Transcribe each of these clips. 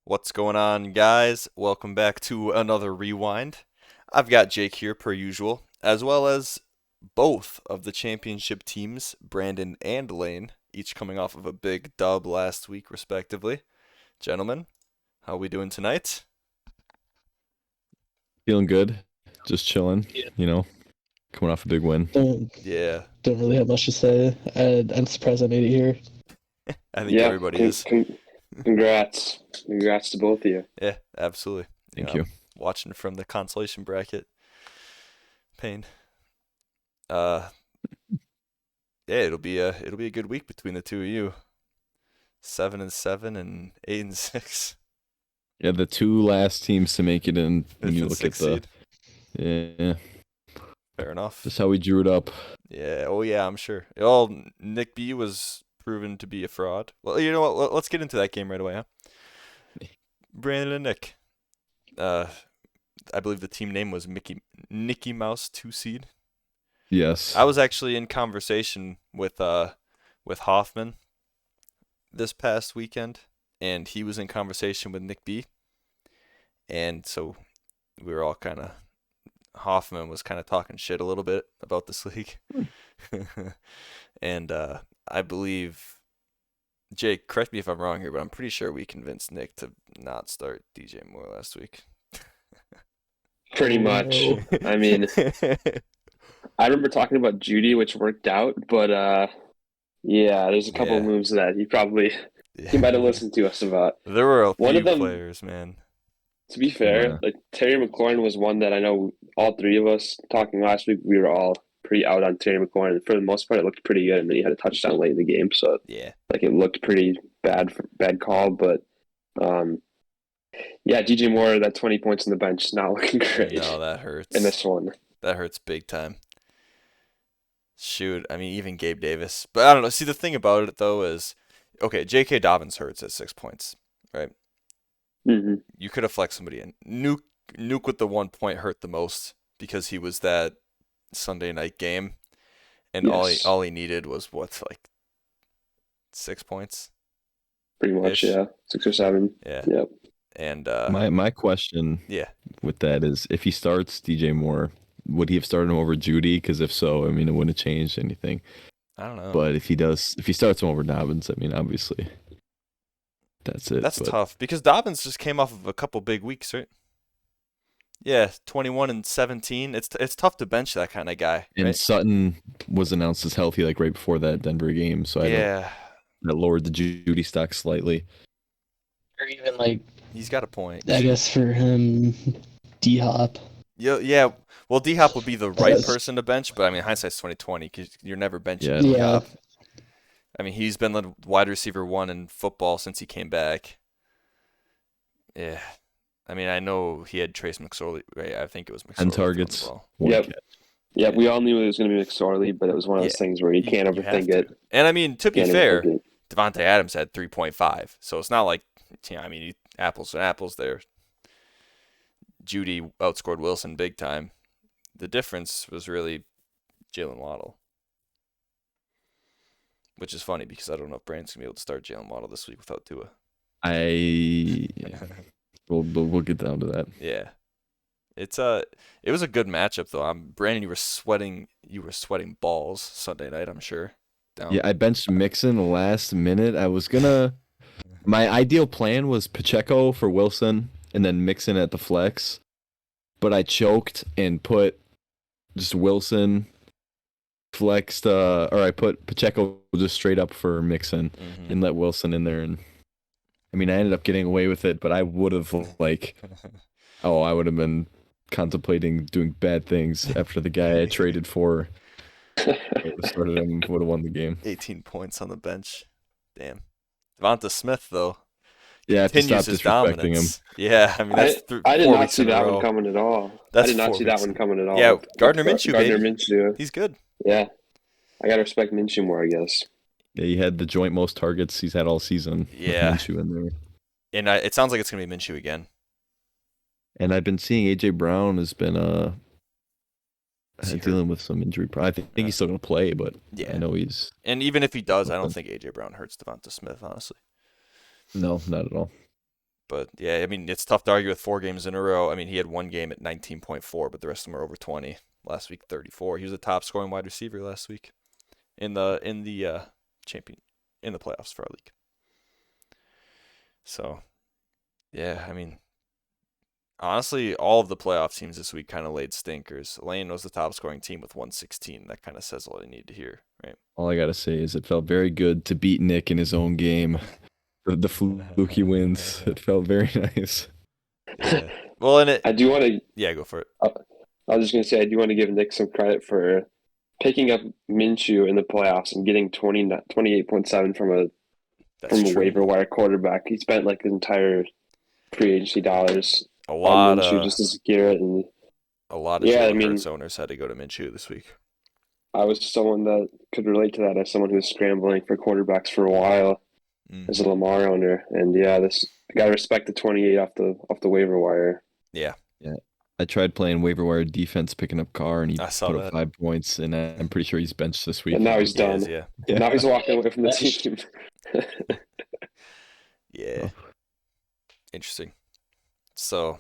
What's going on, guys? Welcome back to another rewind. I've got Jake here, per usual, as well as both of the championship teams, Brandon and Lane, each coming off of a big dub last week, respectively. Gentlemen, how are we doing tonight? Feeling good, just chilling, Yeah. coming off a big win. Don't Yeah, don't really have much to say. I'm surprised I made it here. I think Yeah, everybody is. congrats. Congrats to both of you. Yeah, absolutely. Thank I'm you. watching from the consolation bracket. Pain. Uh, yeah, it'll be a good week between the two of you. 7-7 and 8-6. Yeah, the two last teams to make it in. When Fifth you and look at sixth the, seed. yeah, Fair enough. just how we drew it up. Yeah. Oh yeah, I'm sure. Well, Nick B was proven to be a fraud. Well, you know what? Let's get into that game right away, huh? Brandon and Nick. Uh, I believe the team name was Mickey Mouse 2 seed. Yes. I was actually in conversation with Hoffman this past weekend, and he was in conversation with Nick B. And so we were all kind of Hoffman was kind of talking shit a little bit about this league. And I believe, Jake, correct me if I'm wrong here, but I'm pretty sure we convinced Nick to not start DJ Moore last week. Pretty much. No. I mean, I remember talking about Judy, which worked out, but yeah, there's a couple Yeah. of moves that he might have listened to us about. There were a One few of them, players, man. to be Yeah. fair, like Terry McLaurin was one that I know all three of us talking last week, we were all pretty out on Terry McLaurin. For the most part, it looked pretty good, and then he had a touchdown late in the game, so Yeah. like it looked pretty bad call, but um, yeah, DJ Moore, that 20 points on the bench is not looking great No, that hurts. in this one. That hurts big time. Shoot, I mean, even Gabe Davis. But I don't know. See, the thing about it, though, is, okay, J.K. Dobbins hurts at 6 points, right? hmm You could have flexed somebody in. Nuke with the 1 point hurt the most because he was that Sunday night game, and Yes. all he needed was what, like 6 points? Pretty much, Ish. yeah. 6 or 7. Yeah. Yep. And My question yeah, with that is, if he starts DJ Moore, would he have started him over Judy? Because if so, I mean, it wouldn't have changed anything. I don't know. But if he starts him over Dobbins, I mean, obviously, that's it. That's but tough because Dobbins just came off of a couple big weeks, right? Yeah, 21 and 17. It's tough to bench that kind of guy, And right? Sutton was announced as healthy like right before that Denver game, so Yeah, that lowered the Judy stock slightly. Or even like he's got a point. I guess for him, D Hop. Yeah. Well, D Hop would be the right That's- person to bench, but I mean, hindsight's 2020 because you're never benching Yeah. D Yeah. Hop. I mean, he's been the wide receiver one in football since he came back. Yeah. I mean, I know he had Trace McSorley, right? I think it was McSorley. 10 throwing the targets. ball. One Yep. catch. Yeah, we all knew it was going to be McSorley, but it was one of those Yeah. things where you can't have overthink to. it. And I mean, to be Can't fair, overthink it. Devontae Adams had 3.5, so it's not like, I mean, apples and apples there. Judy outscored Wilson big time. The difference was really Jalen Waddle, which is funny because I don't know if Brandon's gonna be able to start Jalen Waddle this week without Tua. We'll get down to that. Yeah, it was a good matchup though. Brandon, you were sweating balls Sunday night, I'm sure. Down. Yeah, I benched Mixon last minute. My ideal plan was Pacheco for Wilson and then Mixon at the flex, but I choked and put just Wilson flexed, or I put Pacheco just straight up for Mixon Mhm. and let Wilson in there. And I mean, I ended up getting away with it, but I would have I would have been contemplating doing bad things after the guy I traded for started him, would have won the game. 18 points on the bench. Damn. Devonta Smith though Yeah, I have to continues stop his disrespecting him. dominance. Yeah, I mean that's I did 4 not weeks see in a that row. one coming at all. That's I did not 4 see that weeks one in- coming at all. Yeah, Gardner Minshew, Gardner baby. Minshew. He's good. Yeah. I got to respect Minshew more, I guess. Yeah, he had the joint most targets he's had all season. with Yeah. Minshew in there. And it sounds like it's gonna be Minshew again. And I've been seeing AJ Brown has been Is he hurt? dealing with some injury. I think he's still gonna play, but Yeah. I know he's And even if he does, I don't think AJ Brown hurts Devonta Smith, honestly. no, not at all. But yeah, I mean, it's tough to argue with 4 games in a row. I mean, he had one game at 19.4, but the rest of them are over 20. Last week, 34. He was the top scoring wide receiver last week in the champion in the playoffs for our league. So yeah, I mean, honestly, all of the playoff teams this week kind of laid stinkers. Lane was the top scoring team with 116. That kind of says all I need to hear, right? All I gotta say is it felt very good to beat Nick in his own game. The fluky wins. It felt very nice. Yeah. Well, and I do want to. yeah, go for it. I was just gonna say I do want to give Nick some credit for picking up Minshew in the playoffs and getting 28.7 That's from a true. waiver wire quarterback. He spent like his entire free agency dollars A on lot Minshew of just to secure it. And a lot of yeah, I Jalen mean, Hurts owners had to go to Minshew this week. I was someone that could relate to that as someone who was scrambling for quarterbacks for a while as a Lamar owner. And yeah, this I gotta respect the 28 off the waiver wire. Yeah, Yeah. I tried playing waiver wire defense, picking up Carr, and he I saw put up that. 5 points, and I'm pretty sure he's benched this week. And now he's He is, done. yeah. Yeah. Now he's walking away from the team. Yeah. Interesting. So,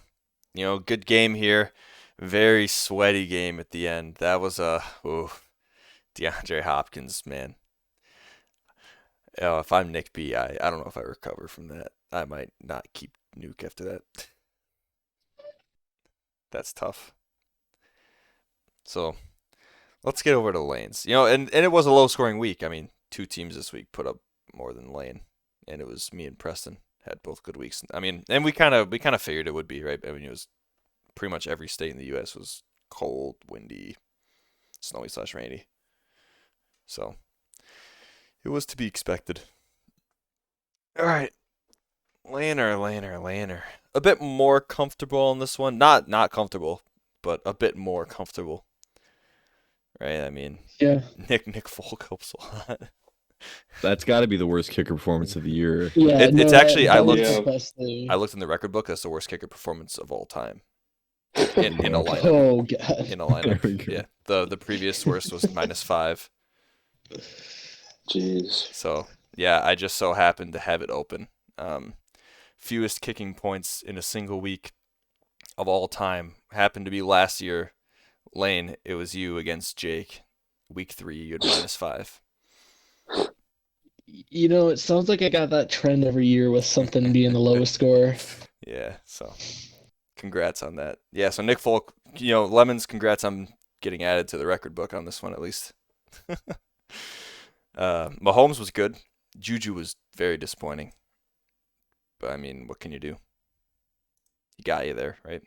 good game here. Very sweaty game at the end. That was DeAndre Hopkins, man. If I'm Nick B, I don't know if I recover from that. I might not keep Nuke after that. That's tough. So let's get over to lanes. And it was a low scoring week. I mean, 2 teams this week put up more than Lane, and it was me and Preston had both good weeks. I mean, and we kind of figured it would be, right? I mean, it was pretty much every state in the U.S. was cold, windy, snowy/rainy. So it was to be expected. All right, Laner. A bit more comfortable on this one. Not comfortable, but a bit more comfortable. Right? I mean, Yeah. Nick Folk helps a lot. That's got to be the worst kicker performance of the year. Yeah. It's no, actually that I was looked Yeah. the best thing. I looked in the record book. That's the worst kicker performance of all time in a lineup. Oh god. In a There we lineup, go. yeah. The previous worst was -5. Jeez. So yeah, I just so happened to have it open. Fewest kicking points in a single week of all time happened to be last year. Lane, it was you against Jake. Week 3, you had -5. It sounds like I got that trend every year with something being the lowest score. Yeah, so congrats on that. Yeah, so Nick Folk, Lemons, congrats on getting added to the record book on this one at least. Mahomes was good. Juju was very disappointing. But I mean, what can you do? He got you there, right?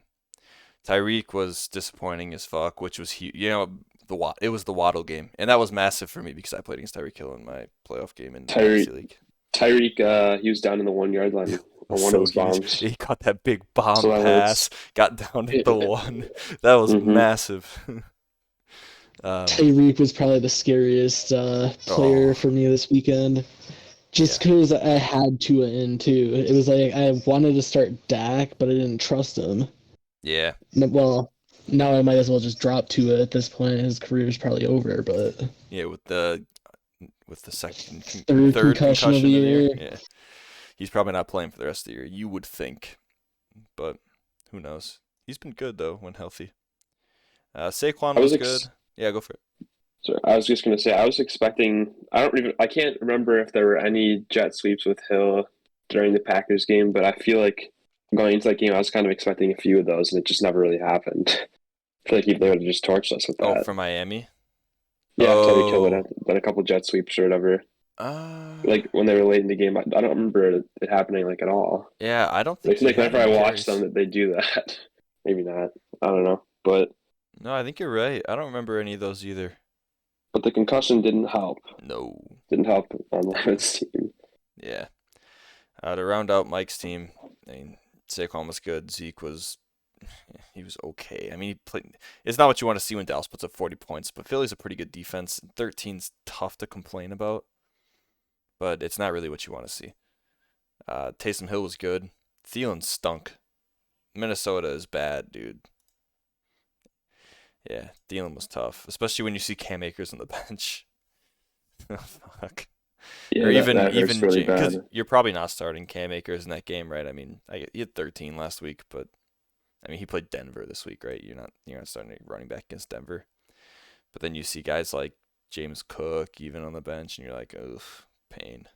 Tyreek was disappointing as fuck, which was huge. It was the Waddle game, and that was massive for me because I played against Tyreek Hill in my playoff game in Dynasty League. Tyreek, he was down in the 1 yard line on one of those huge. bombs. He caught that big bomb So that pass, got down at the 1. That was massive. Tyreek was probably the scariest player for me this weekend. Just because I had Tua in too. It was like I wanted to start Dak, but I didn't trust him. Yeah. Well, now I might as well just drop Tua at this point. His career is probably over, but Yeah, with the second third concussion of the year. Yeah. He's probably not playing for the rest of the year, you would think. But who knows? He's been good though when healthy. Saquon was good. Yeah, go for it. So I was just gonna say I was expecting. I can't remember if there were any jet sweeps with Hill during the Packers game, but I feel like going into that game, I was kind of expecting a few of those, and it just never really happened. I feel like they would have just torched us with that. Oh, for Miami. Yeah, Tyreek Hill would have done a couple jet sweeps or whatever. Like when they were late in the game, I don't remember it happening like at all. Yeah, I don't think. Like whenever I watch them, that they do that. Maybe not. I don't know, but no, I think you're right. I don't remember any of those either. But the concussion didn't help. No. Didn't help on Lemon's team. Yeah. To round out Mike's team, I mean, Saquon was good. Zeke was, he was okay. I mean, he played. It's not what you want to see when Dallas puts up 40 points, but Philly's a pretty good defense. 13's tough to complain about, but it's not really what you want to see. Taysom Hill was good. Thielen stunk. Minnesota is bad, dude. Yeah, Thielen was tough, especially when you see Cam Akers on the bench. Oh, fuck. Or Yeah, that, even that hurts really because bad. you're probably not starting Cam Akers in that game, right? I mean, he had 13 last week, but I mean he played Denver this week, right? You're not starting running back against Denver. But then you see guys like James Cook even on the bench, and you're like, ugh, pain.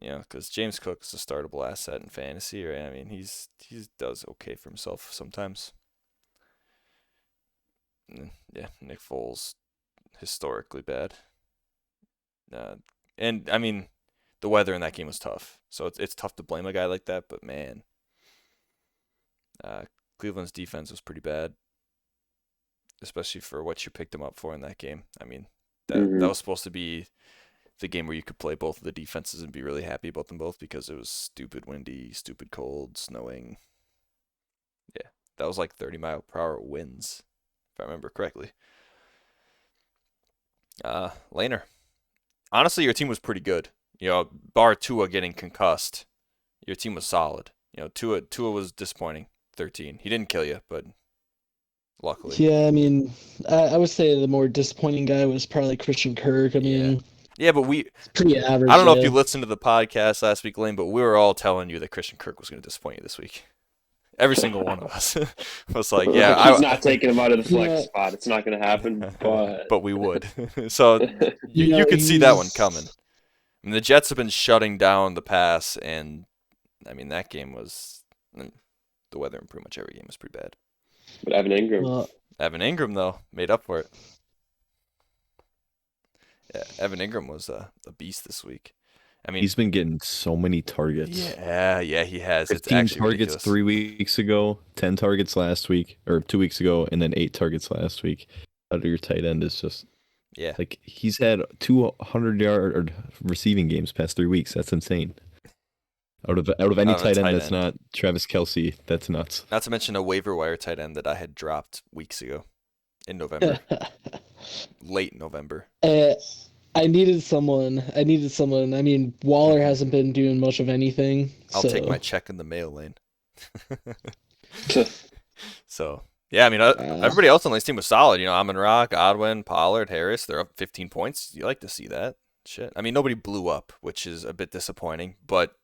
You know, because James Cook is a startable asset in fantasy, right? I mean, he does okay for himself sometimes. Yeah, Nick Foles historically bad. Uh, and I mean, the weather in that game was tough, so it's tough to blame a guy like that. But man, uh, Cleveland's defense was pretty bad, especially for what you picked him up for in that game. I mean, that Hmm. was supposed to be the game where you could play both of the defenses and be really happy about them both because it was stupid windy, stupid cold, snowing. Yeah, that was like 30-mile-per-hour winds, if I remember correctly. Laner, honestly, your team was pretty good. You know, bar Tua getting concussed, your team was solid. You know, Tua was disappointing. 13. He didn't kill you, but luckily. Yeah, I mean, I would say the more disappointing guy was probably Christian Kirk. I Yeah. mean, Yeah, but it's pretty I average don't know if you there. listened to the podcast last week, Lane, but we were all telling you that Christian Kirk was going to disappoint you this week. Every single one of us was like, yeah, Like he's not taking him out of the flex Yeah, spot. It's not going to happen. But but we would. So you could see that one coming. he's I mean, the Jets have been shutting down the pass, and I mean that game was the weather in pretty much every game was pretty bad. but Evan Ingram, well, Evan Ingram though made up for it. Yeah, Evan Ingram was a beast this week. I mean, He's been getting so many targets. yeah, he has. It's 15 actually targets ridiculous. 3 weeks ago, 10 targets last week, or 2 weeks ago, and then 8 targets last week. Out of your tight end is just Yeah, like he's had 200-yard receiving games past 3 weeks. That's insane. Out of any on a tight end tight that's end. not Travis Kelsey, that's nuts. Not to mention a waiver wire tight end that I had dropped weeks ago in November, late November. uh, I needed someone. I needed someone. I mean, Waller hasn't been doing much of anything, I'll take so my check in the mail lane. So yeah, I mean uh, everybody else on this team was solid. You know, Amon Rock, Godwin, Pollard, Harris. They're up 15 points. You like to see that. Shit. I mean, nobody blew up, which is a bit disappointing. But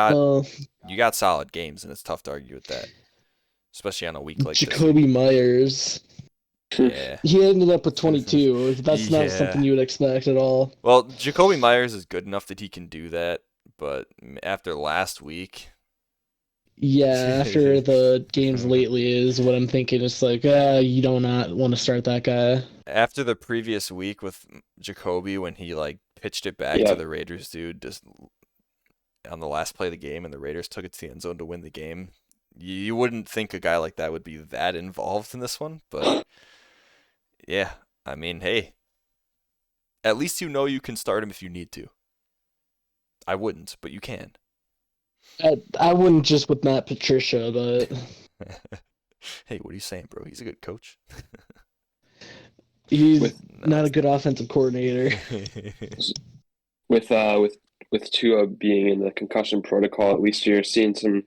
well, you got solid games, and it's tough to argue with that, especially on a week like this. Jacoby Myers. Yeah. He ended up with 22. That's not something Yeah. you would expect at all. Well, Jacoby Myers is good enough that he can do that, but after last week, Yeah, after the games lately is what I'm thinking. It's like, you do not want to start that guy. after the previous week with Jacoby when he like pitched it back to yeah, the Raiders dude just on the last play of the game and the Raiders took it to the end zone to win the game. You wouldn't think a guy like that would be that involved in this one, but yeah, I mean, hey, at least you know you can start him if you need to. I wouldn't, but you can. I wouldn't just with Matt Patricia, but Hey, what are you saying, bro? He's a good coach. he's with No, not a it's good offensive coordinator. with Tua being in the concussion protocol, at least you're seeing some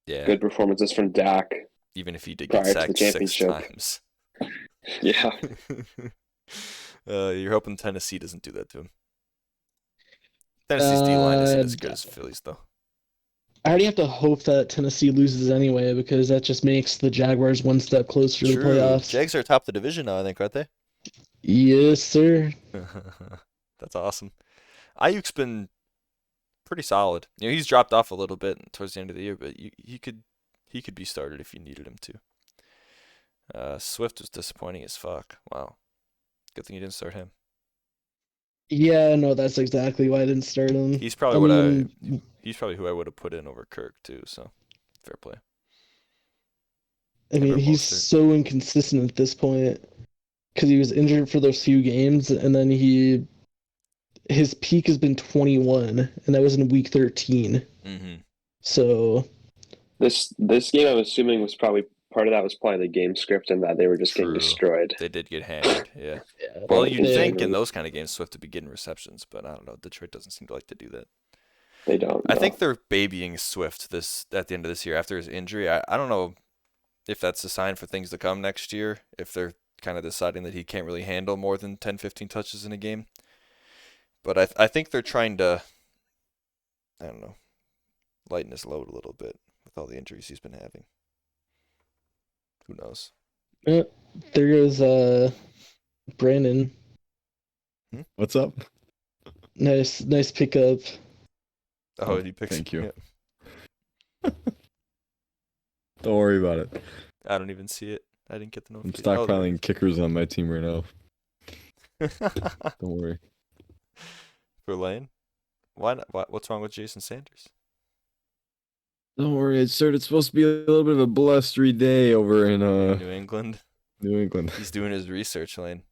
yeah, good performances from Dak even if he did get prior to the sacked six championship. times. Yeah, You're hoping Tennessee doesn't do that to him. Tennessee's D line isn't Uh, as good as Philly's though. I already have to hope that Tennessee loses anyway because that just makes the Jaguars one step closer to the True. playoffs. Jags are atop the division now, I think, aren't they? Yes, sir. That's awesome. Ayuk's been pretty solid. You know, he's dropped off a little bit towards the end of the year, but he could be started if you needed him to. Swift was disappointing as fuck. Wow. Good thing you didn't start him. Yeah, no, that's exactly why I didn't start him. He's probably I what mean, he's probably who I would have put in over Kirk too, so fair play. I Him mean, or he's Mostert. so inconsistent at this point because he was injured for those few games, and then his peak has been 21, and that was in week 13. Mm-hmm. So this game I'm assuming was probably part of that was probably the game script and that they were just getting True. destroyed. They did get hammered, yeah. yeah, Well, But you'd they, think in insanely, those kind of games Swift would be getting receptions, but I don't know. Detroit doesn't seem to like to do that. they don't I think know. they're babying Swift this at the end of this year after his injury. I don't know if that's a sign for things to come next year, if they're kind of deciding that he can't really handle more than 10, 15 touches in a game. But I think they're trying to, I don't know, lighten his load a little bit with all the injuries he's been having. Who knows? There goes Brandon. What's up? Nice pickup. Oh, he picks. Thank you. Yeah. Don't worry about it. I don't even see it. I didn't get the I'm notification. stockpiling kickers on my team right now. Don't worry. For Lane? Why not? What's wrong with Jason Sanders? Don't worry. It's supposed to be a little bit of a blustery day over in New England. New England. He's doing his research, Lane.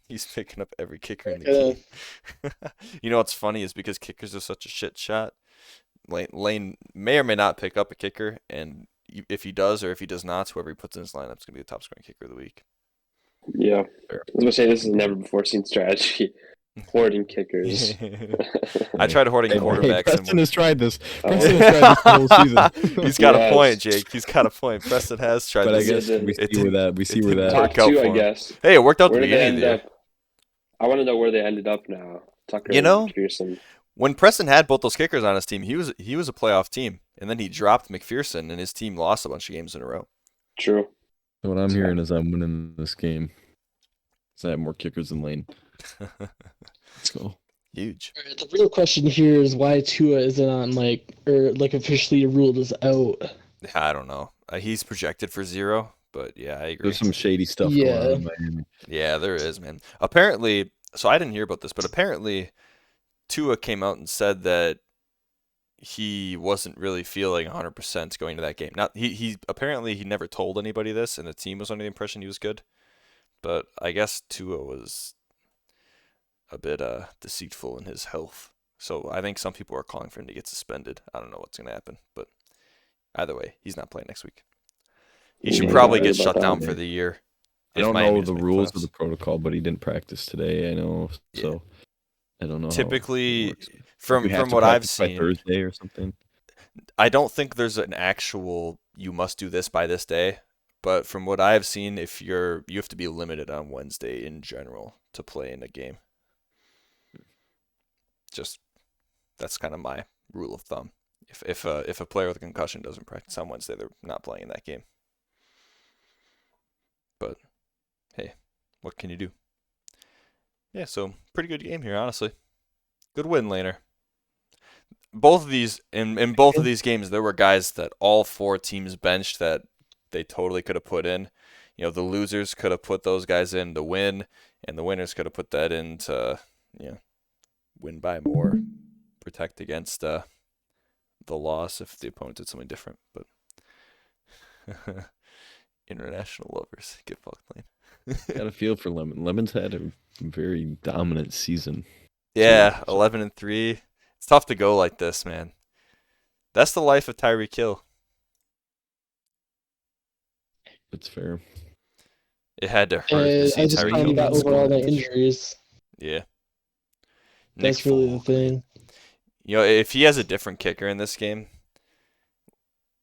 He's picking up every kicker in the Yeah. game. You know what's funny is because kickers are such a shit shot. Lane may or may not pick up a kicker, and if he does or if he does not, whoever he puts in his lineup is going to be the top scoring kicker of the week. Yeah. I was going to say, this is a never before seen strategy. Hoarding kickers. I tried hoarding quarterbacks. Preston has tried this. Oh. Preston has tried this the whole season. He's got a Yes. point, Jake. He's got a point. Preston has tried But I this. guess we It see where that it didn't that. work Top out two, for I him. guess. Hey, it worked out Where at the did they beginning of end the year. up? I want to know where they ended up now. Tucker You know, and McPherson. When Preston had both those kickers on his team, he was a playoff team, and then he dropped McPherson, and his team lost a bunch of games in a row. True. What I'm hearing is I'm winning this game. So I have more kickers than Lane. Let's go. Huge. Alright, the real question here is why Tua isn't on officially ruled as out. I don't know. He's projected for 0, but yeah, I agree. There's some shady stuff Yeah. going on in Miami. Yeah, there is, man. Apparently, so I didn't hear about this, but apparently Tua came out and said that he wasn't really feeling 100% going to that game. Not he apparently he never told anybody this, and the team was under the impression he was good. But I guess Tua was a bit deceitful in his health. So I think some people are calling for him to get suspended. I don't know what's going to happen, but either way, he's not playing next week. He should Yeah, probably I get heard shut about down that. for the year. I if don't Miami know doesn't the make rules playoffs. of the protocol, but he didn't practice today. I know, so I don't know. Typically, how it works. from You have to what I've practice by seen, Thursday or something. I don't think there's an actual you must do this by this day. But from what I've seen, if you have to be limited on Wednesday in general to play in a game. Just that's kind of my rule of thumb. If a player with a concussion doesn't practice on Wednesday, they're not playing in that game. But hey, what can you do? Yeah, so pretty good game here, honestly. Good win, Laner. Both of these in both of these games, there were guys that all 4 teams benched that they totally could have put in. You know, the losers could have put those guys in to win, and the winners could have put that in to, win by more, protect against the loss if the opponent did something different. But international lovers get fucked, Lane. Got a feel for Lemon. Lemon's had a very dominant season. Yeah, 11-3. It's tough to go like this, man. That's the life of Tyreek Hill. It's fair. It had to hurt to see I just Tyreek finally Hill. got not over all score. my injuries. Yeah. That's really the thing. You know, if he has a different kicker in this game,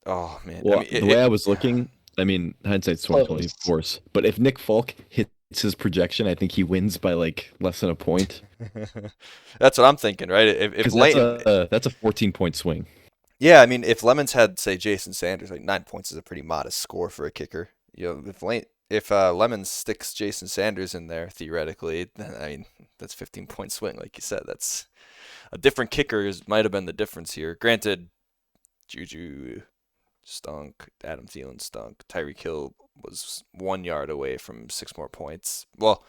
oh man. Well, I mean, the way I was looking, I mean, hindsight's 2020, of course. But if Nick Folk hits his projection, I think he wins by like less than a point. That's what I'm thinking, right? If That's Lane, that's a 14-point swing. yeah, I mean, if Lemons had say Jason Sanders, like 9 points is a pretty modest score for a kicker. You know, if Lemons sticks Jason Sanders in there theoretically, then I mean that's 15-point swing, like you said. That's a different kicker might have been the difference here. Granted, Juju stunk, Adam Thielen stunk, Tyreek Hill was 1 yard away from 6 more points. Well,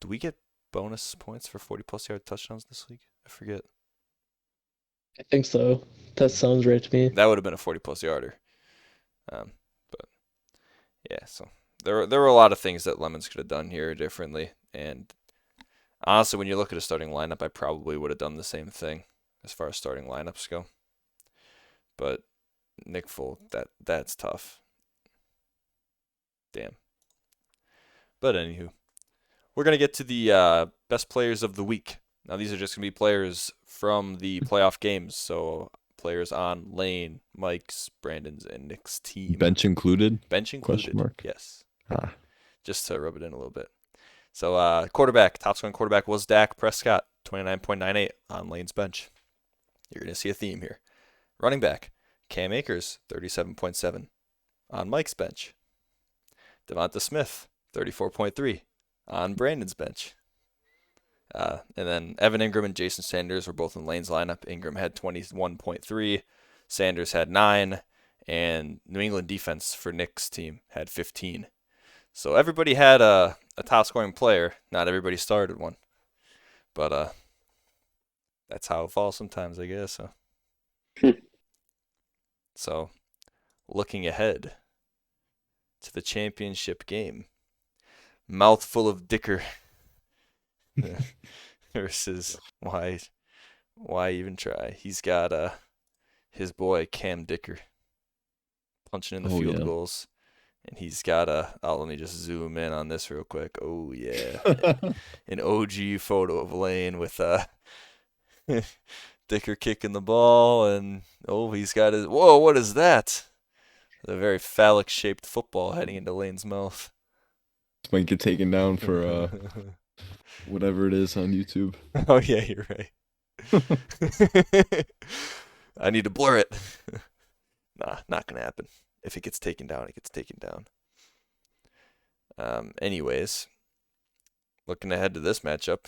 do we get bonus points for 40+ yard touchdowns this week? I forget. I think so. That sounds right to me. That would have been a 40+ yarder. But yeah, so there were a lot of things that Lemons could have done here differently. And honestly, when you look at a starting lineup, I probably would have done the same thing as far as starting lineups go. But Nick Folk, that's tough. Damn. But anywho, we're gonna get to the best players of the week. Now these are just gonna be players from the playoff games, so players on Lane, Mike's, Brandon's, and Nick's team. Bench included? Bench included. Question mark. Yes. Ah. Just to rub it in a little bit. So quarterback, top scoring quarterback was Dak Prescott. 29.98 on Lane's bench. You're going to see a theme here. Running back, Cam Akers, 37.7 on Mike's bench. Devonta Smith, 34.3 on Brandon's bench. And then Evan Ingram and Jason Sanders were both in Lane's lineup. Ingram had 21.3, Sanders had 9, and New England defense for Nick's team had 15. So everybody had a top scoring player. Not everybody started one. But that's how it falls sometimes, I guess. So looking ahead to the championship game, mouthful of Dicker versus why even try? He's got his boy Cam Dicker punching in the field goals, and he's got let me just zoom in on this real quick. Oh yeah, an OG photo of Lane with Dicker kicking the ball, and he's got his what is that? A very phallic shaped football heading into Lane's mouth. Might get taken down for whatever it is on YouTube. Oh yeah, you're right. I need to blur it. Nah, not gonna happen. If it gets taken down, it gets taken down. Anyways, looking ahead to this matchup,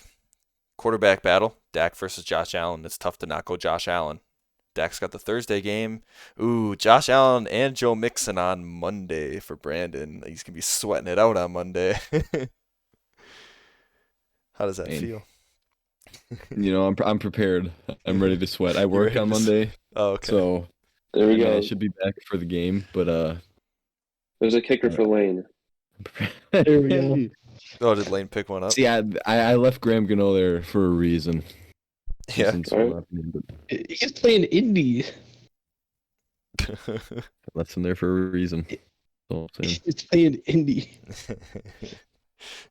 quarterback battle, Dak versus Josh Allen. It's tough to not go Josh Allen. Dak's got the Thursday game. Ooh, Josh Allen and Joe Mixon on Monday for Brandon. He's gonna be sweating it out on Monday. How does that feel? I'm prepared. I'm ready to sweat. I work on Monday. Oh, okay. So there we go. I should be back for the game, but there's a kicker for Lane. There we go. Oh, did Lane pick one up? See, I left Graham Gano there for a reason. Yeah. He's playing Indy. I left him there for a reason. He's playing Indy.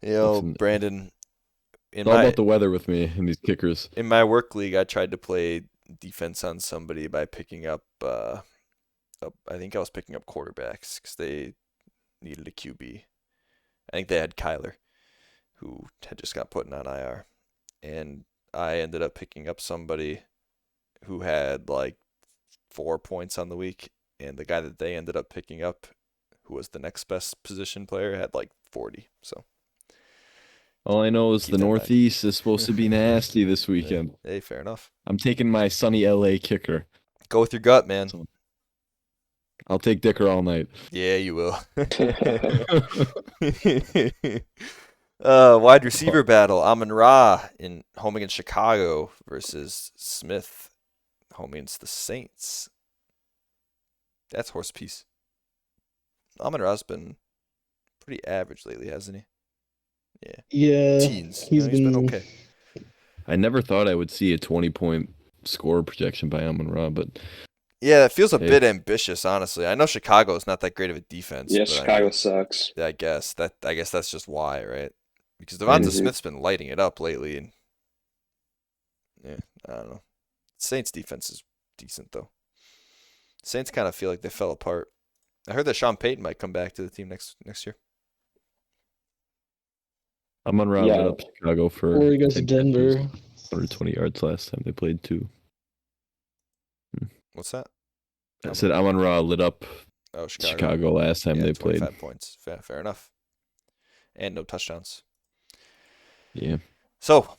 Brandon. It's all about the weather with me and these kickers. In my work league, I tried to play defense on somebody by picking up, I think I was picking up quarterbacks because they needed a QB. I think they had Kyler, who had just got put on IR. And I ended up picking up somebody who had like 4 points on the week. And the guy that they ended up picking up, who was the next best position player, had like 40. So all I know is the Northeast is supposed to be nasty this weekend. Hey, fair enough. I'm taking my sunny LA kicker. Go with your gut, man. I'll take Dicker all night. Yeah, you will. Wide receiver battle. Amon-Ra home against Chicago versus Smith home against the Saints. That's horse piece. Amon-Ra's been pretty average lately, hasn't he? Yeah. Teens. He's been okay. I never thought I would see a 20-point score projection by Amon-Ra, but yeah, it feels a bit ambitious, honestly. I know Chicago's not that great of a defense. Yeah, Chicago sucks. I guess that's just why, right? Because Devonta Smith's been lighting it up lately, and I don't know. Saints defense is decent though. Saints kind of feel like they fell apart. I heard that Sean Payton might come back to the team next year. Amon-Ra lit up Chicago for. Or he goes to Denver. 120 yards last time they played too. What's that? I said Amon-Ra lit up Chicago last time they played. 25 points. Fair enough. And no touchdowns. Yeah. So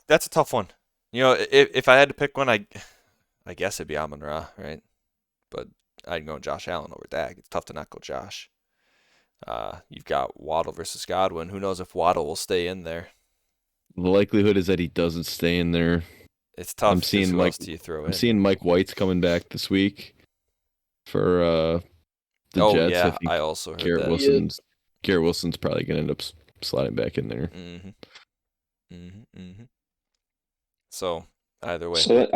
that's a tough one. If I had to pick one, I guess it'd be Amon-Ra, right? But I'd go Josh Allen over Dak. It's tough to not go Josh. You've got Waddle versus Godwin. Who knows if Waddle will stay in there? The likelihood is that he doesn't stay in there. It's tough. I'm seeing who else do you throw in? I'm seeing Mike White's coming back this week for the Jets. Yeah, I think I also heard that. Garrett Wilson's probably gonna end up sliding back in there. So either way. So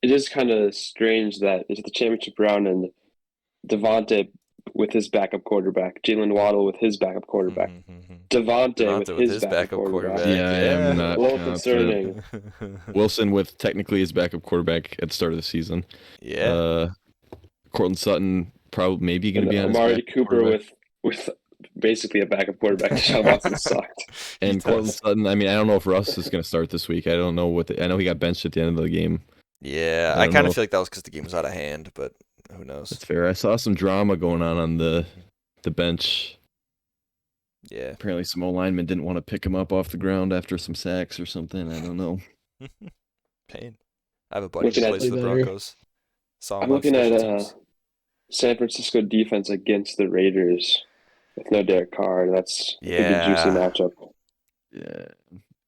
it is kind of strange that it's the championship round and Devontae with his backup quarterback, Jalen Waddle with his backup quarterback, Devontae with his backup quarterback. Yeah, I am not a little concerning. Wilson with technically his backup quarterback at the start of the season. Yeah. Cortland Sutton maybe going to be on Amari his Cooper with basically a backup quarterback. Deshaun Watson sucked. And Cortland Sutton, I mean, I don't know if Russ is going to start this week. I don't know I know he got benched at the end of the game. Yeah, I I don't kind know of feel like that was because the game was out of hand, but who knows? That's fair. I saw some drama going on the bench. Yeah. Apparently, some old linemen didn't want to pick him up off the ground after some sacks or something. I don't know. Pain. I have a buddy Looking who at- plays for the Better. Broncos. Saw him I'm on looking special at teams. San Francisco defense against the Raiders with no Derek Carr. That's a good juicy Yeah. matchup. Yeah,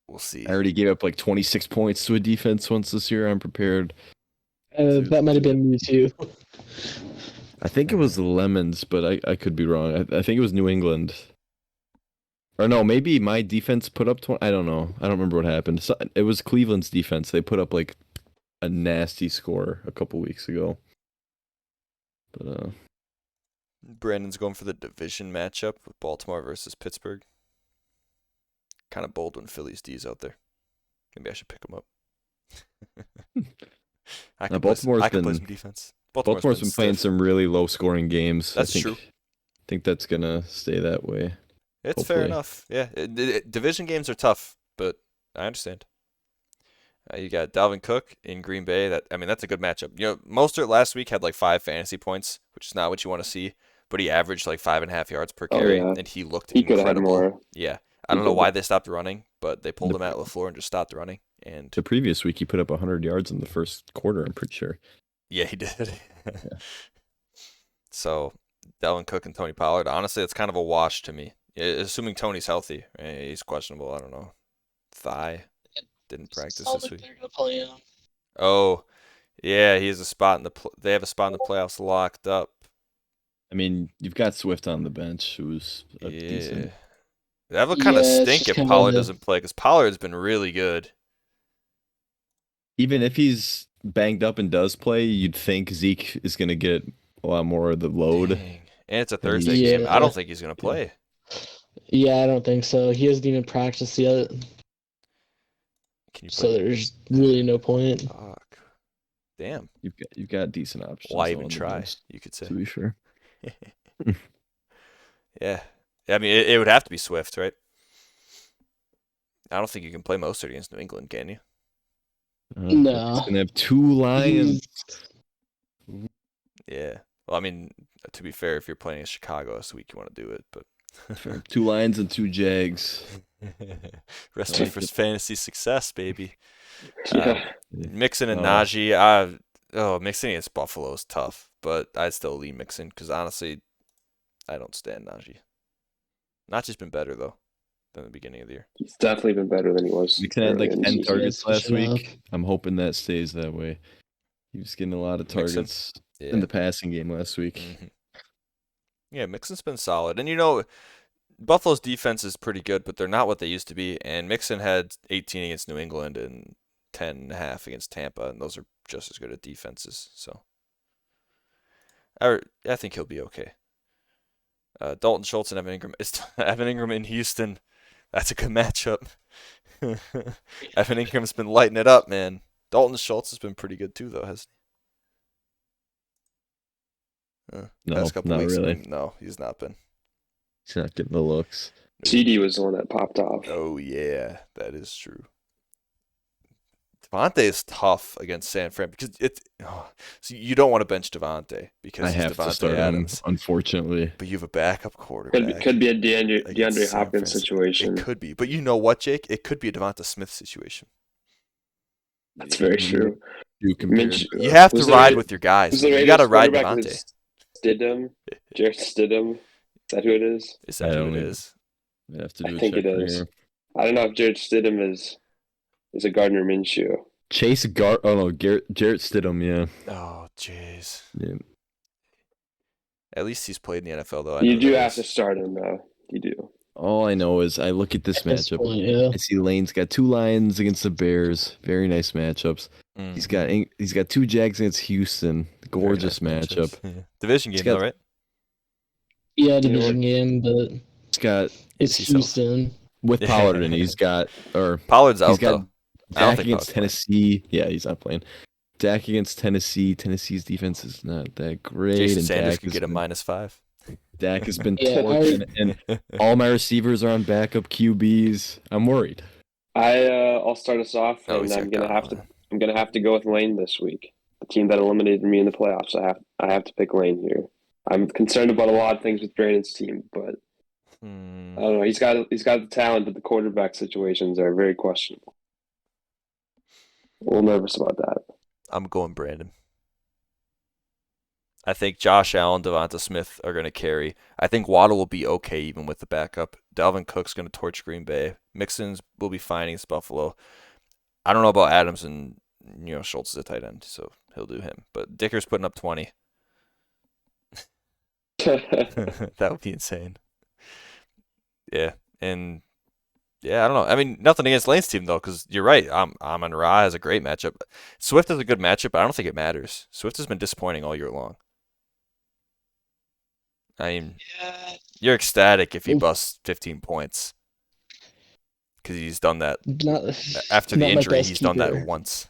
We'll see. I already gave up like 26 points to a defense once this year. I'm prepared. That might have been me too. I think it was the Lemons, but I could be wrong. I think it was New England. Or no, maybe my defense put up 20. I don't know. I don't remember what happened. It was Cleveland's defense. They put up like a nasty score a couple weeks ago. But Brandon's going for the division matchup with Baltimore versus Pittsburgh. Kind of bold when Philly's D's out there. Maybe I should pick them up. I can play some defense. Baltimore's been playing stiff. some really low-scoring games. That's I think, true. I think that's gonna stay that way. It's fair hopefully. enough. Yeah, division games are tough, but I understand. You got Dalvin Cook in Green Bay. That's a good matchup. You know, Mostert last week had like 5 fantasy points, which is not what you want to see. But he averaged like 5.5 yards per carry, yeah. and he looked He could have had incredible. more. Yeah, I don't know why they stopped running, but they pulled him out LaFleur and just stopped running. And The previous week, he put up 100 yards in the first quarter, I'm pretty sure. yeah, he did. Yeah. So, Dalvin Cook and Tony Pollard, honestly, it's kind of a wash to me. Assuming Tony's healthy. He's questionable, I don't know. Thigh. Didn't practice this week. They're gonna play him. Oh, yeah, he has a spot in they have a spot in the playoffs locked up. I mean, you've got Swift on the bench, who's a Yeah. decent. That would kind of Yeah, it's stink just if kinda Pollard the- doesn't play, because Pollard's been really good. Even if he's banged up and does play, you'd think Zeke is going to get a lot more of the load. Dang. And it's a And Thursday he's- game. I don't Yeah. think he's going to play. Yeah, I don't think so. He hasn't even practiced yet, Can you so play? there's really no point. Fuck. Damn. You've got decent options. Why though even on the try, bench, you could to say. be sure. Yeah. I mean, it would have to be Swift, right? I don't think you can play Mostert against New England, can you? No. He's going to have 2 Lions. Yeah. Well, I mean, to be fair, if you're playing in Chicago this week, you want to do it, but 2 Lions and 2 Jags. recipe like for it. fantasy success, baby. Yeah. Mixon and Oh. Najee, Mixon against Buffalo is tough, but I'd still lean Mixon because honestly, I don't stand Najee. Najee's been better though than the beginning of the year. He's definitely been better than he was. Mixon had like early in the 10 season. targets Yeah, last switch it week. I'm hoping that stays that way. He was getting a lot of Mixon? targets Yeah. in the passing game last week. Mhm. Yeah, Mixon's been solid, and you know, Buffalo's defense is pretty good, but they're not what they used to be. And Mixon had 18 against New England and 10.5 against Tampa, and those are just as good at defenses. So, I think he'll be okay. Dalton Schultz and Evan Ingram. Evan Ingram in Houston. That's a good matchup. Evan Ingram's been lighting it up, man. Dalton Schultz has been pretty good too, though, hasn't he? No, Past couple not weeks, really. No, he's not been. He's not getting the looks. CD was the one that popped off. Oh yeah, that is true. Devontae is tough against San Fran because so you don't want to bench Devontae because I he's have to Devontae start him, Adams, unfortunately. but you have a backup quarterback. Could be a DeAndre against San Hopkins Francisco. situation. It could be, but you know what, Jake? It could be a Devonta Smith situation. That's very true. You compared. Mitch, You have to was the ride Ra- with your guys. was the You got to Raiders ride quarterback Devontae. Stidham? Jarrett Stidham? Is that who it is? Is that I who don't it even- is? I have to do I a think check it right is. here. I don't know if Jarrett Stidham is a Gardner Minshew. Jarrett Stidham, yeah. Oh, jeez. Yeah. At least he's played in the NFL, though. I You know do that have to is. start him, though. You do. All I know is I look at this At this matchup. point, yeah. I see Lane's got 2 Lions against the Bears. Very nice matchups. Mm. He's got 2 Jags against Houston. Very Gorgeous nice matchup. matchups. Yeah. Division game, got- though, right? Yeah, division game, but He's got it's He's healthy. Houston. with Pollard and he's got Pollard's he's out, got though. I don't Dak think against Pollard's Tennessee. Yeah, he's not playing. Dak against Tennessee. Tennessee's defense is not that great. Jason and Sanders Dak could has get a been- -5. Dak has been Yeah, torching, and all my receivers are on backup QBs. I'm worried. I'll start us off, Oh, and he's got Godwin. I'm gonna have to go with Lane this week. The team that eliminated me in the playoffs. I have to pick Lane here. I'm concerned about a lot of things with Brandon's team, but I don't know. He's got the talent, but the quarterback situations are very questionable. A little nervous about that. I'm going Brandon. I think Josh Allen, Devonta Smith are going to carry. I think Waddle will be okay even with the backup. Dalvin Cook's going to torch Green Bay. Mixon's will be fine against Buffalo. I don't know about Adams and Schultz is a tight end, so he'll do him. But Dicker's putting up 20. That would be insane. Yeah, and yeah, I don't know. I mean, nothing against Lane's team though, because you're right. Amon Ra has a great matchup. Swift has a good matchup, but I don't think it matters. Swift has been disappointing all year long. I mean, yeah, you're ecstatic if he busts 15 points because he's done that not after the not my injury. best He's done that keeper. once.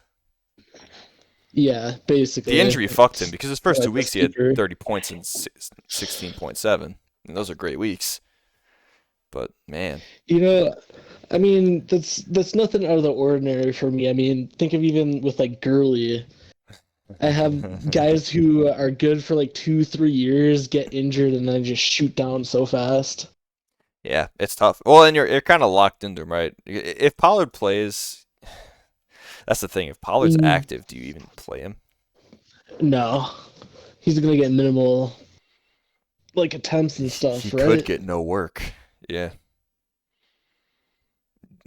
Yeah, basically. The injury fucked him because his first My 2 weeks best he had keeper. 30 points and 16.7, and those are great weeks. But man, I mean, that's nothing out of the ordinary for me. I mean, think of even with like Gurley. I have guys who are good for like 2, 3 years, get injured, and then just shoot down so fast. yeah, it's tough. Well, and you're kind of locked into him, right? If Pollard plays, that's the thing. If Pollard's Mm, active, do you even play him? no, he's gonna get minimal like attempts and He stuff, could right? get no work. Yeah.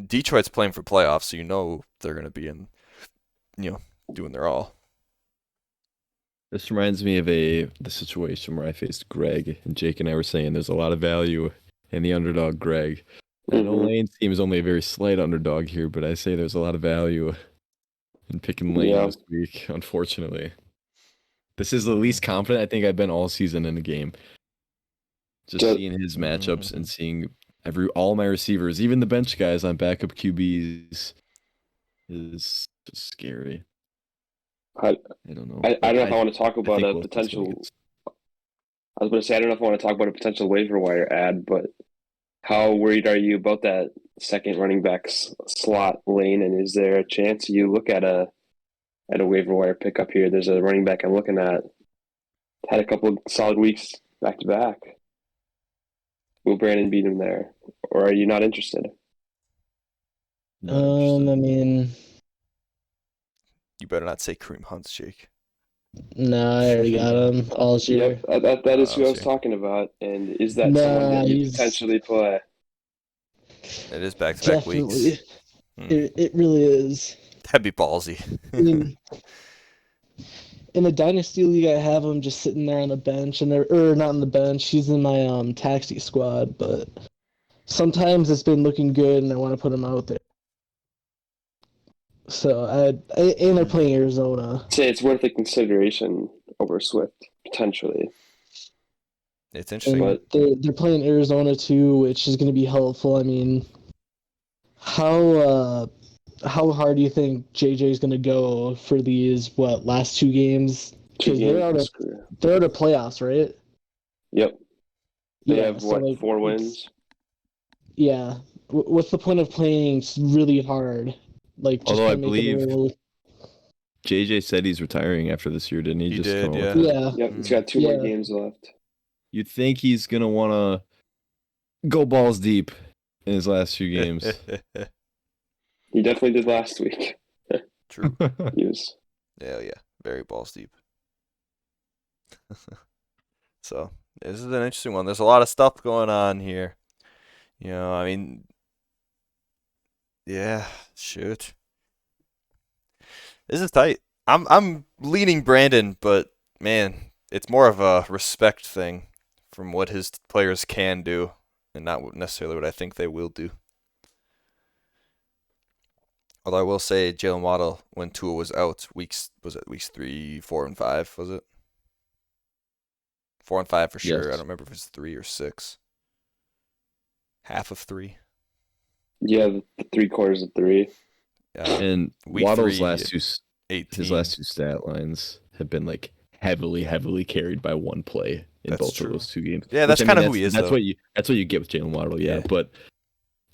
Detroit's playing for playoffs, so they're going to be doing their all. This reminds me of the situation where I faced Greg, and Jake and I were saying there's a lot of value in the underdog Greg. I know Lane's team is only a very slight underdog here, but I say there's a lot of value in picking Lane Yeah. this week, unfortunately. This is the least confident I think I've been all season in a game. Just seeing his matchups and seeing all my receivers, even the bench guys on backup QBs, is just scary. I I don't know. I don't know if I want to talk I about think a Wilson's gonna potential. get. I was going to say I don't know if I want to talk about a potential waiver wire ad, but how worried are you about that second running back slot lane? And is there a chance you look at a waiver wire pickup here? There's a running back I'm looking at. Had a couple of solid weeks back to back. Will Brandon beat him there, or are you not interested? Not interested. I mean, You better not say Kareem Hunt's Jake. no, I already got him all year. Yep, that is who I was Okay. talking about. And is that someone Nah, that you he's potentially play? It is back-to-back definitely. weeks. It really is. That'd be ballsy. In a dynasty league, I have him just sitting there on the bench, and or not on the bench. He's in my taxi squad, but sometimes it's been looking good, and I want to put him out there. So and they're playing Arizona. Say it's worth a consideration over Swift potentially. It's interesting. And they're playing Arizona too, which is going to be helpful. I mean, how hard do you think JJ is going to go for these last 2 games? Two Because games in his career. they're out of playoffs, right? Yep. They Yeah. have So like 4 wins? yeah. What's the point of playing really hard? Like just Although I to make it a believe little. JJ said he's retiring after this year, didn't he? He Just did, come out yeah. with that. Yeah. Yep, he's got 2 more games left. You'd think he's gonna wanna go balls deep in his last few games. He definitely did last week. True. He was. Yeah, very balls deep. So this is an interesting one. There's a lot of stuff going on here. I mean, yeah, shoot. This is tight. I'm leaning Brandon, but man, it's more of a respect thing from what his players can do, and not necessarily what I think they will do. Although I will say Jalen Waddle, when Tua was out, weeks 3, 4, and 5, was it? 4 and 5 for sure. Yes. I don't remember if it's 3 or 6. Half of 3. Yeah, the 3/4 of 3. And Week Waddle's 3, last two 18. his last 2 stat lines have been like heavily carried by one play in That's both true. of those 2 games. Yeah, that's Which, I kind mean, of who he is, that's though. what you get with Jalen Waddle, yeah. Yeah. But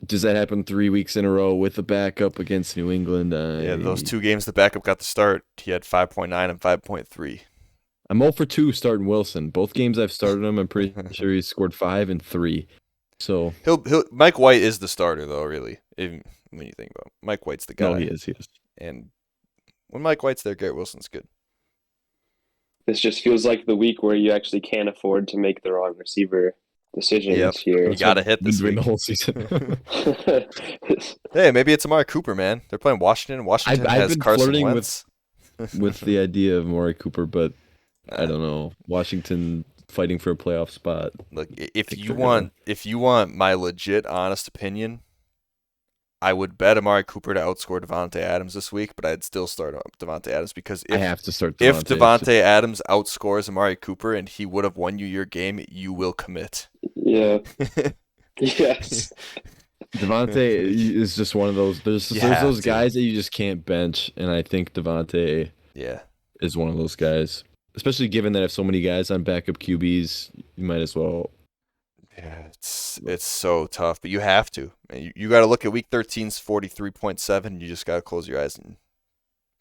does that happen 3 weeks in a row with the backup against New England? Yeah, those 2 games the backup got the start. He had 5.9 and 5.3. I'm 0 for 2 starting Wilson. Both games I've started him, I'm pretty sure he scored 5 and 3. So Mike White is the starter, though, really. Even when you think about it. Mike White's the guy. no, he is. And when Mike White's there, Garrett Wilson's good. This just feels like the week where you actually can't afford to make the wrong receiver decisions here. You gotta hit Been this doing week. the whole season. Hey, maybe it's Amari Cooper, man. They're playing Washington. Washington I've has been Carson flirting Wentz. with the idea of Amari Cooper, but I don't know. Washington fighting for a playoff spot. Look, think if you they're want my legit, honest opinion, I would bet Amari Cooper to outscore Devontae Adams this week, but I'd still start Devontae Adams because I have to start if Devontae. Devontae Adams outscores Amari Cooper and he would have won you your game, you will commit. Yeah. Yes. Devontae is just one of those. There's You those have to. guys that you just can't bench, and I think Devontae Yeah. is one of those guys. Especially given that if so many guys on backup QBs, you might as well. Yeah, it's so tough, but you have to. You got to look at week 13's 43.7. You just got to close your eyes and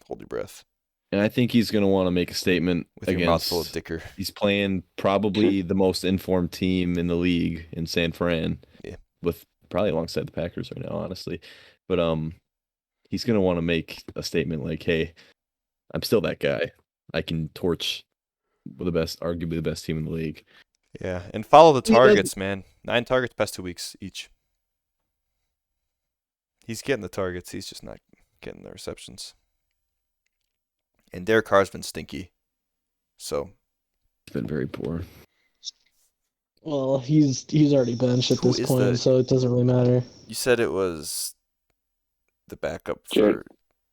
hold your breath And I think he's going to want to make a statement with your mouth full of against. dicker. He's playing probably the most informed team in the league in San Fran. Yeah. With probably alongside the Packers right now, honestly. But he's going to want to make a statement like, "Hey, I'm still that guy. I can torch arguably the best team in the league." Yeah, and follow the Yeah, targets, man. 9 targets past 2 weeks each. He's getting the targets. He's just not getting the receptions. And Derek Carr's been stinky. So It's been very poor. Well, he's already benched at Who this is point, the- so it doesn't really matter. you said it was the backup Jared- for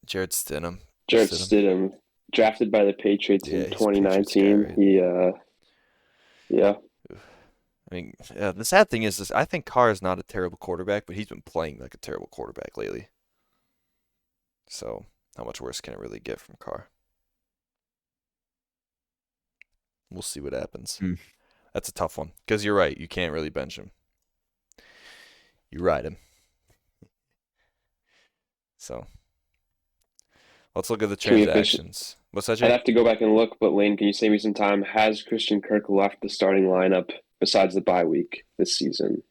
Jared Stidham. Jarrett Stidham, drafted by the Patriots Yeah, in he's a Patriots guy, 2019. right? Yeah. I mean, the sad thing is this. I think Carr is not a terrible quarterback, but he's been playing like a terrible quarterback lately. So, how much worse can it really get from Carr? We'll see what happens. Hmm. That's a tough one because you're right. You can't really bench him. You ride him. So, let's look at the Can we officially- transactions. What's that, I'd Jake? have to go back and look, but Lane, can you save me some time? Has Christian Kirk left the starting lineup besides the bye week this season?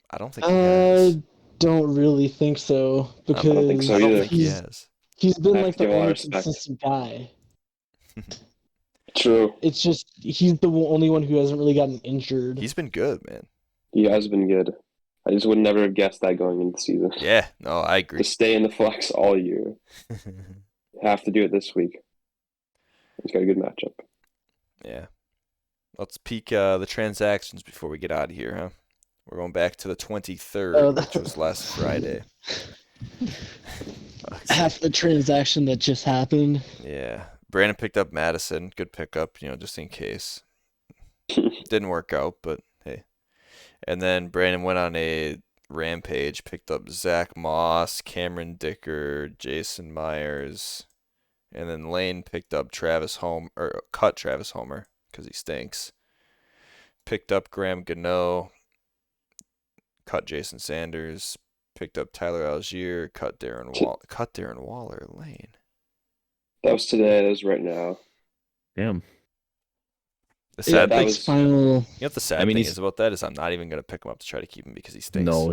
I don't think he has. Don't really think so because don't think so I don't either. think he has. he's been I have like to the give a lot of only respect. consistent guy. True. It's just he's the only one who hasn't really gotten injured. He's been good, man. He has been good. I just would never have guessed that going into the season. Yeah, no, I To agree. stay in the flex all year. Have to do it this week. He's got a good matchup. Yeah. Let's peek the transactions before we get out of here, huh? We're going back to the 23rd, which was last Friday. Half the transaction that just happened. Yeah. Brandon picked up Madison. Good pickup, just in case. Didn't work out, but hey. And then Brandon went on a rampage, picked up Zach Moss, Cameron Dicker, Jason Myers. And then Lane picked up cut Travis Homer because he stinks. Picked up Graham Gano, cut Jason Sanders. Picked up Tyler Algier, cut Darren Waller. Lane. That was today. That was right now. Damn. The Yeah, sad that thing, Nick's was- final. what the sad I mean, thing he's- is about that is I'm not even gonna pick him up to try to keep him because he stinks. No,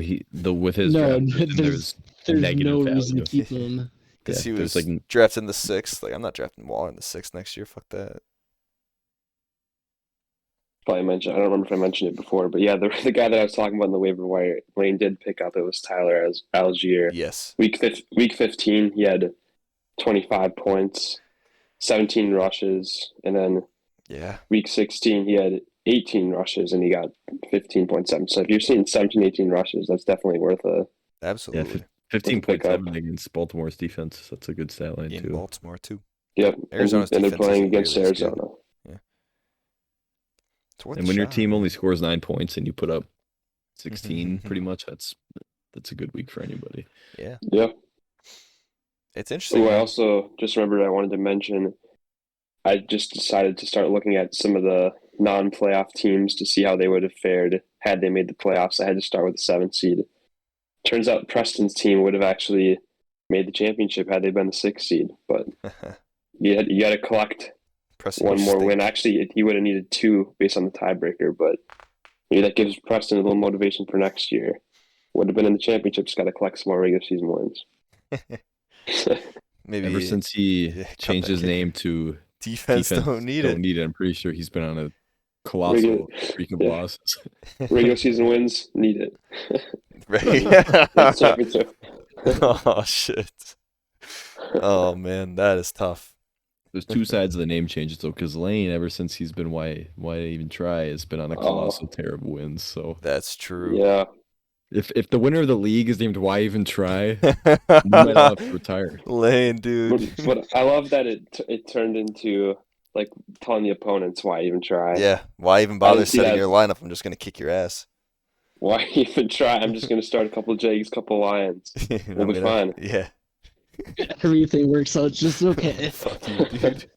with his No, draft position, there's negative no value. reason to keep him. Because Yeah, he there's was like drafted in the 6th. Like I'm not drafting Waller in the 6th next year. Fuck that. Probably mentioned. I don't remember if I mentioned it before, but yeah, the guy that I was talking about in the waiver wire, Lane did pick up. It was Tyler Algier. Yes. Week 15, he had 25 points, 17 rushes, and then Yeah. week 16, he had 18 rushes and he got 15.7. So if you're seeing 17, 18 rushes, that's definitely worth a. Absolutely. 15.7 against Baltimore's defense. That's a good stat line In too. Baltimore too. Yep. Arizona's and they're defense playing isn't against nearly as good. Arizona. It's worth And a when your shot, team man. only scores 9 points and you put up 16, Mhm. pretty much, that's a good week for anybody. Yeah. Yep. It's interesting. Oh, I man. also just remembered I wanted to mention I just decided to start looking at some of the non-playoff teams to see how they would have fared had they made the playoffs. I had to start with the 7th seed. Turns out Preston's team would have actually made the championship had they been the 6th seed, but you had to collect Preston, one you more stink. win. Actually, he would have needed 2 based on the tiebreaker, but maybe that gives Preston a little motivation for next year. Would have been in the championship, just got to collect some more regular season wins. Maybe Ever since he cut changed that his kicker. name to Defense don't need it. I'm pretty sure he's been on a regular, colossal streak of yeah, losses. regular season wins need it. Next Right. championship. Oh shit. Oh man, that is tough. There's two sides of the name changes though, because Lane, ever since he's been why even try, has been on a colossal tear of wins. So That's true. Yeah. if the winner of the league is named Why Even Try, you might all have to retire. Lane, dude. But I love that it turned into like telling the opponents why even try. Yeah. Why even I bother didn't see setting that. your lineup? I'm just gonna kick your ass. Why even try? I'm just gonna start a couple Jags, couple Lions. We'll be fine. Yeah. Everything works out just okay. Fuck you, dude.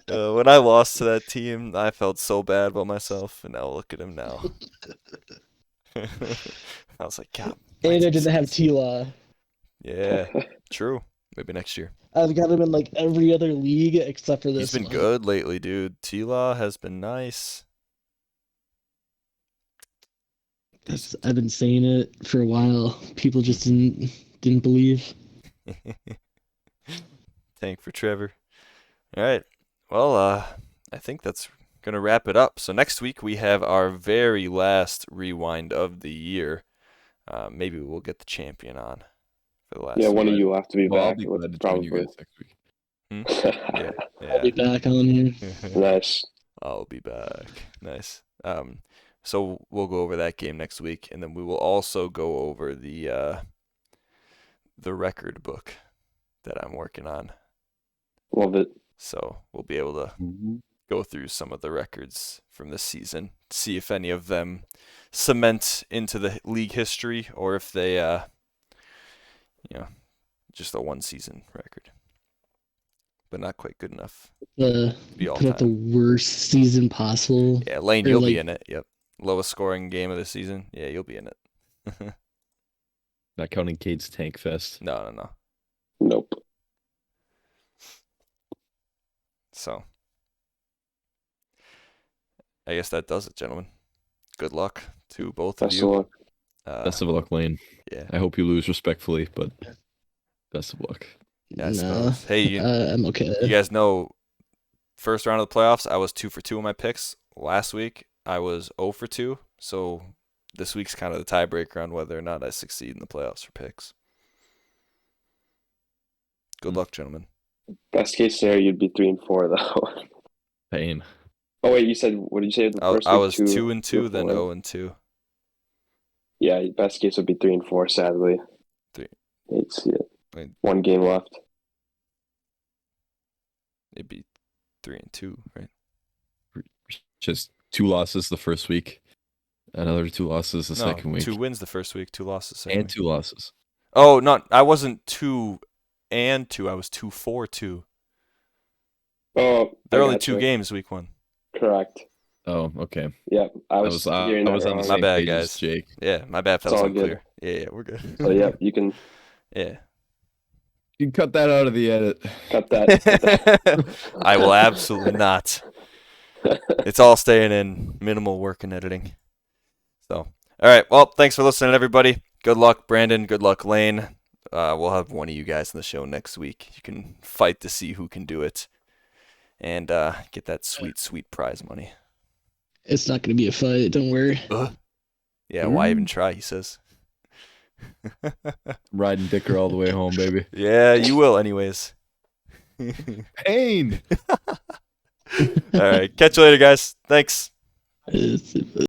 When I lost to that team, I felt so bad about myself, and now look at him now. I was like, God. And I my didn't have team's- T-Law. Yeah, true. Maybe next year. I've got him in like every other league except for this He's been one. good lately, dude. T-Law has been nice. I've been saying it for a while. People just didn't believe. Tank for Trevor. All right. Well, I think that's gonna wrap it up. So next week we have our very last rewind of the year. Maybe we'll get the champion on for the last. Yeah, one of one. you will have to be Well, I'll back. be glad to join Probably. you guys next week. Yeah. I'll be back on here. Nice. I'll be back. Nice. So we'll go over that game next week, and then we will also go over the record book that I'm working on. Love it. So we'll be able to go through some of the records from this season, see if any of them cement into the league history or if they, just a one season record, but not quite good enough to be all Put up the time. worst season possible. Yeah, Lane, or you'll be like- in it. Yep. Lowest scoring game of the season. Yeah, you'll be in it. Not counting Cade's Tank Fest. No. Nope. So, I guess that does it, gentlemen. Good luck to both of Best of you. luck. Best of luck, Lane. Yeah. I hope you lose respectfully, but best of luck. Yeah, I No, suppose. Hey, I'm okay. you guys know, first round of the playoffs, I was 2 for 2 on my picks. Last week, I was 0 for 2. So this week's kind of the tiebreaker on whether or not I succeed in the playoffs for picks. Good luck, gentlemen. Best case scenario, you'd be 3-4 though. Pain. Oh wait, you said what did you say? The first I week? was 2 and 2, then 4? 0 and 2. Yeah, best case would be 3-4. Sadly, Three. hate to see it. Wait. 1 game left. It'd be 3 and 2, right? Just 2 losses the first week, another 2 losses the second week, 2 wins the first week, 2 losses the second and week. 2 losses. Oh, I wasn't 2 and 2. I was 2 for 2. Oh, There are I only gotcha. 2 games week 1. Correct. Oh, okay. Yep, I I was was hearing I that was on the wrong. My same bad, page as guys. Jake. Yeah, my bad if that It's was all unclear. Yeah, we're good. So yep, you can Yeah. You can cut that out of the edit. cut that. I will absolutely not. It's all staying in, minimal work and editing. So, all right. Well, thanks for listening, everybody. Good luck, Brandon. Good luck, Lane. We'll have one of you guys on the show next week. You can fight to see who can do it and get that sweet, sweet prize money. It's not going to be a fight. Don't worry. Yeah, why even try, he says. Riding Dicker all the way home, baby. Yeah, you will anyways. Pain. All right. Catch you later, guys. Thanks. It's-